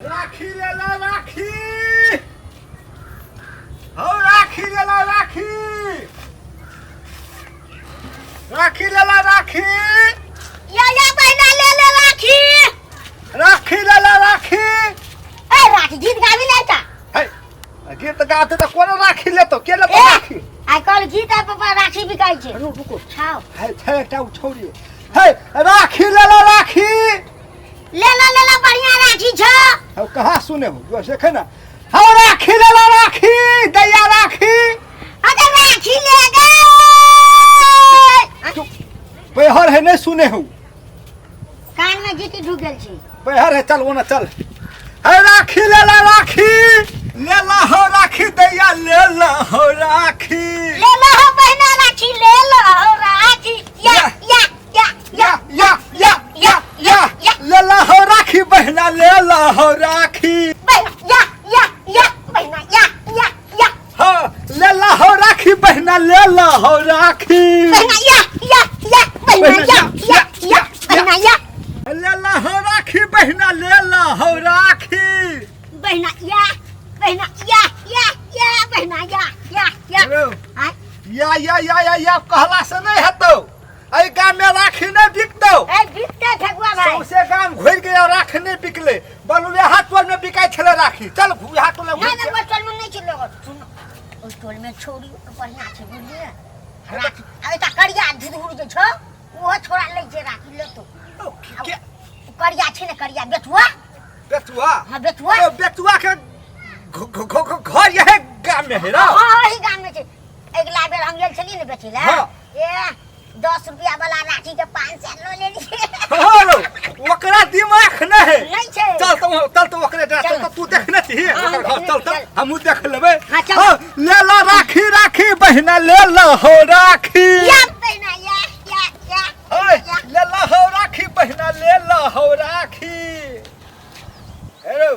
राखी ले ला राखी। हो राखी ले ला राखी। राखी ले ला राखी। या बहना ले ले राखी। राखी ले ला राखी। ए राखी गीत गावी लेता। है गीत गाते तो कोन राखी लेतो के लेतो राखी। आई कॉल गीत है पापा राखी बिकाई छे। रुको छाओ है छेटा छोड़ी है राखी ले ला राखी। ले ला बढ़िया राखी छ। हो कहां सुने हो जो देखे ना। हो राखी ले ला राखी दैया राखी। अरे राखी ले गए। बेहर है नहीं सुने हो कान में गीत ढुक गेल छी। बेहर है चल वो ना चल। है राखी ले ला राखी। ले ला हो राखी दैया ले ला हो राखी। ले ला हो बहना राखी ले ला हो राखी। या ले ला हो राखी बहना ले ला हो राखी। बहना या बहना या हाँ ले ला हो राखी बहना ले ला हो राखी। बहना या बहना या ले ला हो राखी बहना ले ला हो राखी। बहना या बहना या कहला से नहीं हतो। ऐ गांव में राखी नहीं बिकतो। ए बिकते ठगुआ भाई। सौसे गांव घुर गया राखी नहीं बिकले। बलुए हाटोल में बिकाई छले राखी। चल भूया हाटोल में ना बटोल में नहीं चलो। सुन उस टोल में छोड़ी बढ़िया छे बुझलिए। राखी अरे ता करिया धुर जे छ वो छोड़ा ले जे राखी ले तो। करिया छे ने करिया बेटुआ। हां बेटुआ। तो बेटुआ के घर यह गांव में है ना। हां ही गांव में छे। एक लाबेल हम गेल छली ने बेची ले। ए 10 रुपया वाला राखी के 500 लो ले ली। हो ओकरा दिमाग नहीं छे। चल तो ओकरे तो तू देखने थी ओकर घर चल हम देख लेबे। हां ले ला राखी राखी बहना ले ला हो राखी। या बहना या ले ला हो राखी बहना ले ला हो राखी। हेलो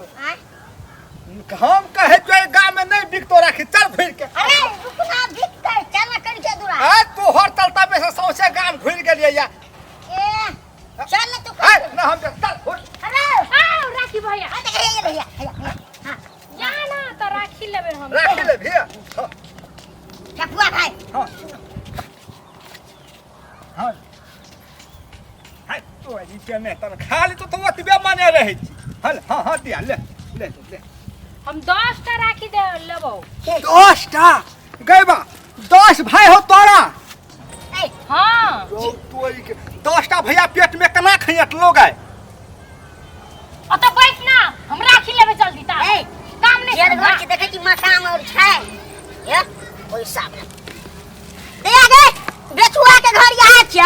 हम कहे जो गांव में नहीं बिकतो राखी चल फिर के। अरे रुकना बिकते चल कर के दूरा। आ तू हर चलता में से सौसे गांव घुर गेलिए या। ए चल तू ना हम चल अरे हां राखी भैया ये भैया हां जा ना तो राखी लेबे हम। राखी ले भैया। ठगुआ भाई। हां हां हाय तो जी के में तन खाली तो ओतबे माने रहे छी। हल हां दिया ले हम 10 टा राखी दे लेबो। 10 टा गइबा 10 भाई हो तोरा। ए हां तो 10 टा भैया पेट में कना खैत लोग है। अत बैठ ना हम राखी लेबे जल्दी ता। ए काम नहीं जेर घर के देखे छी मकाम और छै। ये ओइ साहब दे आगे बेचुआ के घर यहाँ छ।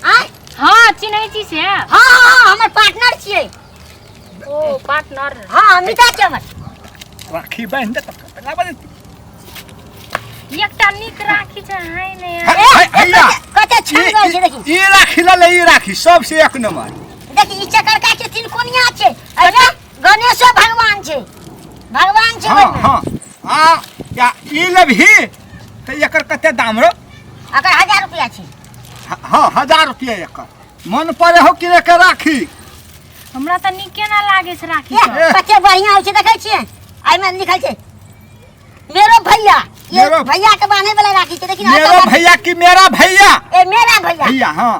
आ हां चिन्है छी से। हां हमर पार्टनर छियै। ओ पार्टनर। हां मिटा के हमर राखी बांध दे तब बजे एकटा निक राखी छ है ने। भैया कते छन गल छै देखी। ई राखी ले ई राखी सबसे एक नंबर। देखी ई चक्कर का के तीन कोनिया छै। अरे गणेश भगवान छै। भगवान छै। हां आ या ई लेबही त एकर कते दाम रो। अगर 1000 रुपया छै। हां 1000 रुपया एकर मन पड़े हो कि के राखी। हमरा त निके ना लागे छै राखी। कते बढ़िया होय छै देखै छियै। आई में लिखल छै मेरो भैया। ये भैया के बांधे वाला राखी छै देखी। मेरो भैया की मेरा भैया। ए मेरा भैया। भैया हां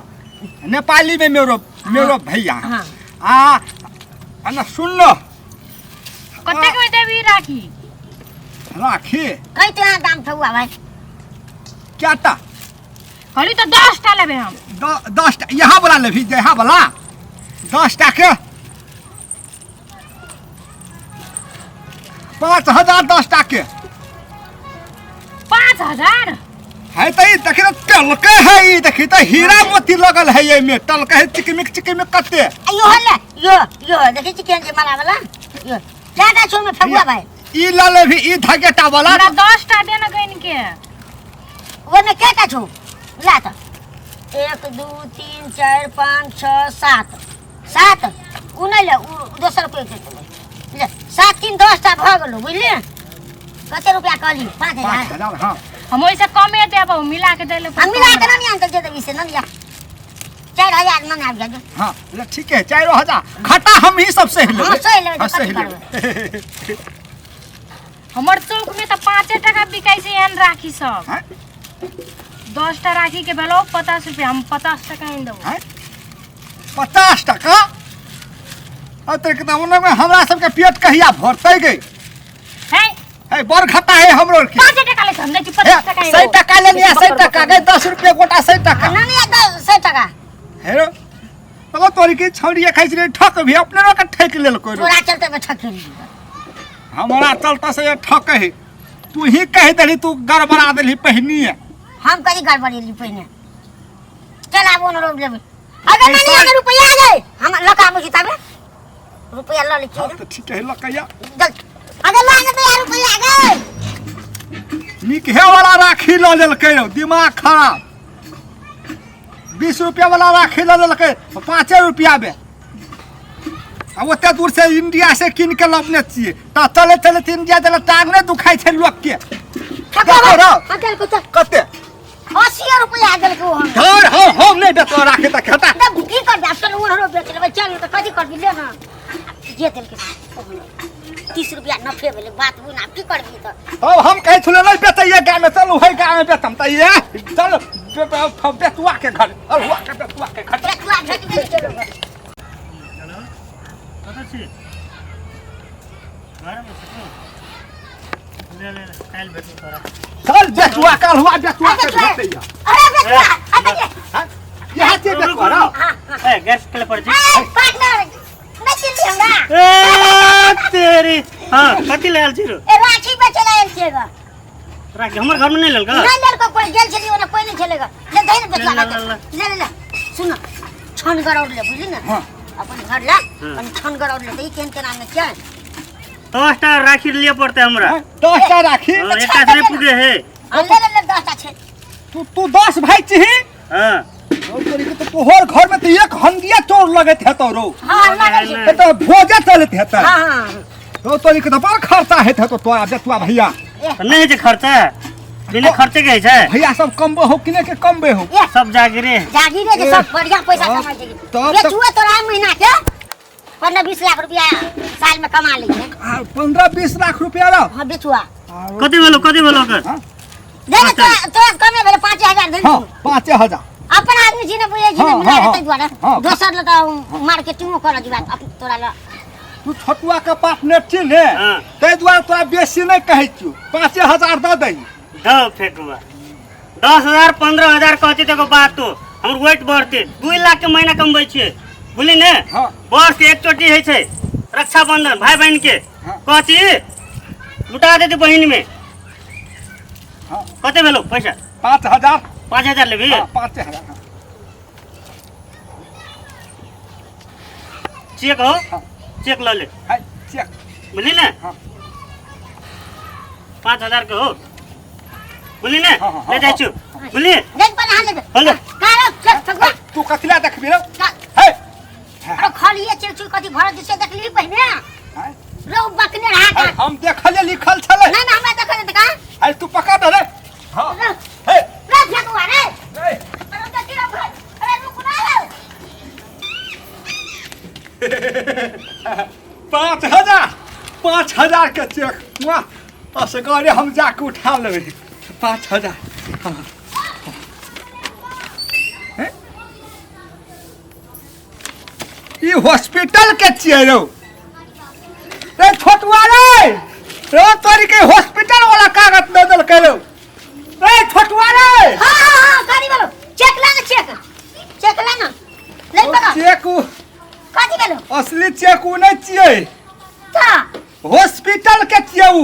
नेपाली में मेरो भैया। हां अना सुन लो कते के देबी राखी। राखी कई तो दाम ठगुआ भाई। क्या टा खाली तो 10 टा लेबे हम। 10 टा यहाँ वाला लेबही यहाँ वाला 10 टा के 5000 10 टा के 5000 है त ई देखि टलके है ई देखि त हीरा मोती लगल है ये में टलके है चिकमिक कते। यो हल्ला यो देखि छी केन जे माला वाला यो ज्यादा छो में ठगुआ भाई। ई ला लेबही ई धागेटा वाला। हमरा 10 टा देना गइन के। ओने केटा छो ला त 1 2 3 4 5 6 7 7 उनै ले दोसर कोइ के ले 7 3 10 टा भ गेलो बुझलिए। कते रुपया कहली 5000। 5000 हां हम ओइसे कमे देबो मिला के देले। हम मिला के नहीं अंकल जे देबी से न लिया। 4000 मन आ गया। हाँ ले ठीक है 4000 घाटा हम ही सब सही हाँ, सही लेबै, हाँ, तो सही कथी लेबै। हमर चौक में तो 5 टका बिकाई से एहन राखी सब। हैं? 10 टा राखी के भेलो 50 रुपया, हम 50 टका इन देबो। हैं? 50 टका अते के दाम में हमरा सबके पेट कहिया भरतै गई है है बड़ घाटा है हमरो के 5 टका ले हम नहीं 50 टका इन 100 टका ले लिया 100 टका गई 10 रुपया गोटा 100 टका ना नहीं 100 टका हेरो तो तोरी के छौड़िया खाइ छै ठक भी अपने रो के ठक लेल कोई तोरा चलते में ठकेली। हमरा चलता से ठक है तू ही कह देली तू गड़बड़ा देली पहनी है हम कहीं गड़बड़ेली पहिने। चल आबो न रोक लेबै। अगर नहीं अगर रुपया आ गए हम लका मुझे तब रुपया ल ले हाँ, तो ठीक है लकैया अगर लाने तो यार रुपया आ गए। निकहे वाला राखी ल लेलकै रो दिमाग खराब 20 रुपया वाला राखी ल लेलकै 5 रुपया में अब ओते दूर से इंडिया से किन के लपने छिए ता चले चले इंडिया चले टांग ने दुखाई छै लोग के देखो रो अकल को तो कते 80 रुपया आ गेल को हम धर हम नहीं देतो राखी त खाता तब की कर दे चल 100 बेच लेबै। चल तो कथी कर ले ना ये दिल के 30 रुपया नफे भेले बात बुन आप की करबी तो अब हम कहे छले नहीं बेचैया गाय में चलू है गाय में बेचम त ये चल बेतुआ के घर और हुआ के बेतुआ के घर बेचुआ भेट गेल चलो कतऽ छी घरमे छी ले ले काल्हि भेटू तोरा चल बेतुआ कल हुआ बेतुआ के बेचैया अरे बेचुआ अबे यहाँ से बेतुआ रो ए गैस के पर छी ए पार्टनर नहीं चिल्ली हमरा ए तेरी हां कथि ले आल छी रो ए राखी बेचला आयल छेगा राखी हमर घर में नहीं ललका नहीं लड़का कोई गेल छली ओने कोई नहीं खेलेगा ले दे ना बेचला ले, ले सुन छन गरौड ले बुझली ना हां अपन घर ला अपन छन गरौड ले ई केन के नाम में क्या 10 टा राखी लिए पड़ते हमरा 10 टा राखी एक का नहीं पुगे है ले 10 टा छे तू 10 भाई छी हां तो तोहर घर में तो एक हंडिया चोर लगत है तो रो हां लागल छे तो भोजे चलत है तो हां तो तोरी के तो बड़ खर्चा है तो तोरा बेतुआ भैया नहीं जे खर्चा बिना खर्चे के छै भैया सब कमबे हो किने के कमबे हो सब जागिरे जागीरे के सब बढ़िया पैसा कमा देगी बेचुआ तोरा महीना के 15-20 लाख रुपया साल में कमा ली है 15-20 लाख रुपया रो हां बेचुआ कथि भेलो कर दे ना तोरा कमे भेले 5000 दे हां 5000 अपन आदमी जी ने बुझे जी ने हाँ, मिला हाँ, तै द्वारा हाँ। दोसर ल त मार्केटिंग कर दी बात अपन तोरा ल तू छोटुआ के पार्टनर छी ने हाँ। तै द्वारा तोरा बेसी नहीं कहै छियो 5000 दे दई दो फेटुआ 10000 15000 कहते तो बात तो हमर वेट बढ़ते 2 लाख के महीना कमबै छियै बुझली ने हाँ। बस के एक चोटी है छै रक्षाबंधन भाई बहन के हाँ। कहती लुटा देती बहन में हाँ। कते भेलो पैसा 5000 5000 लेबी 5000 चेक हो हाँ। चेक ल ले है चेक बुझली ने हाँ। 5000 के हो बुझली ने हाँ, हाँ, ले जाइ छु बुझली देख पर हां ले हेलो कारो चल ठगवा तू कथिला देखबी रो है अरे खालिए चेक कथि भर दिसे देखली पहिने हैं? रो बकने रहा का हम देखले लिखल छले ना हमरा देखले त का है तू पका दे रे हां रो है ठगवा रे है अरे देखी रो भाई अरे रुक ना रे 5000 के चेक वाह असगरे हम जाके उठा लेबै 5000 ई हॉस्पिटल के छियै रो रे छोटुआ रे तोरी के हॉस्पिटल वाला कागज दे देलकै रो रे छोटुआ रे हां गाड़ी वाला चेक ला ना ले पका चेक कथि भेलो असली चेक नहीं छियै का हॉस्पिटल के छियै उ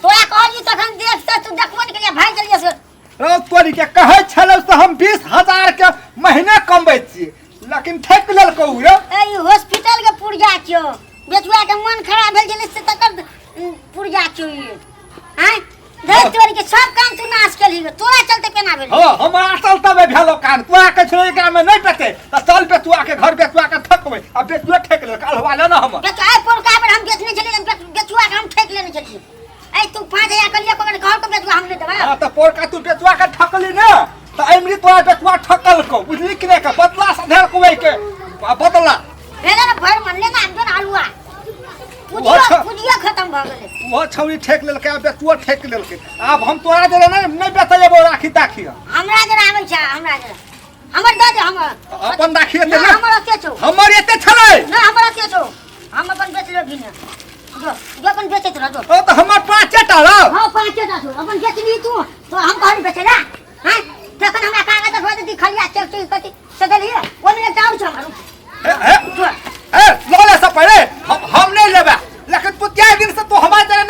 तोरा कहली तखन देखते तू देखबो नहीं करिया भाई चलिए से रो तोरी के कहै छलै से हम 20000 के महीने कमबै छियै लेकिन ठक लेलकौ रे ए हॉस्पिटल के पुरजा छियो बेचुआ के मन खराब भेल गेलै से तकर पुरजा छियो ये हैं देख तोरी के सब काम तू नाश केली तोरा चलते केना भेल हां हमरा चलते में भेलो कान तोरा के छोरी के में नहीं पेते त चल बेचुआ के घर बेचुआ के ठकबै अब बेचुआ ठक ले काल वाला ना हम बेचुआ पुरका पर हम बेचने चले बेचुआ के हम ठेक लेने चलिए ए तू 5000 कलिया को घर को बेचुआ हमने देबा हां त पोरका तू बेचुआ के ठकली ना त एमरी तोरा बेचुआ ठकल को बुझली कि नहीं का बदला से धेर कुबै के बदला मेरा ना भर मनले ना हम तो आलूआ अच्छा। पुजिया खत्म भ गेले वो छौरी ठेक लेलकै आ बेटुओ ठेक लेलकै आब हम तोरा देले नहीं बेचेबो राखी ताखी हमरा जरा आबै छ हमरा जरा हमर दे दे हमर अपन राखी ना दे हमर के छौ हमर एते छलै ना हमर के छौ हम अपन बेच ले भिन जो अपन बेचत रह जो ओ त हमर पाँचे टा रह हां पाँचे टा छौ अपन बेच ली तू तो हम कहली बेचला हैं तखन हमरा कागज हो दे खलिया चेक चेक कति से देली ओने एक जाऊ छ हमर ए लोले से पहले हम नहीं लेबे लेकिन तू क्या दिन से तू हमारे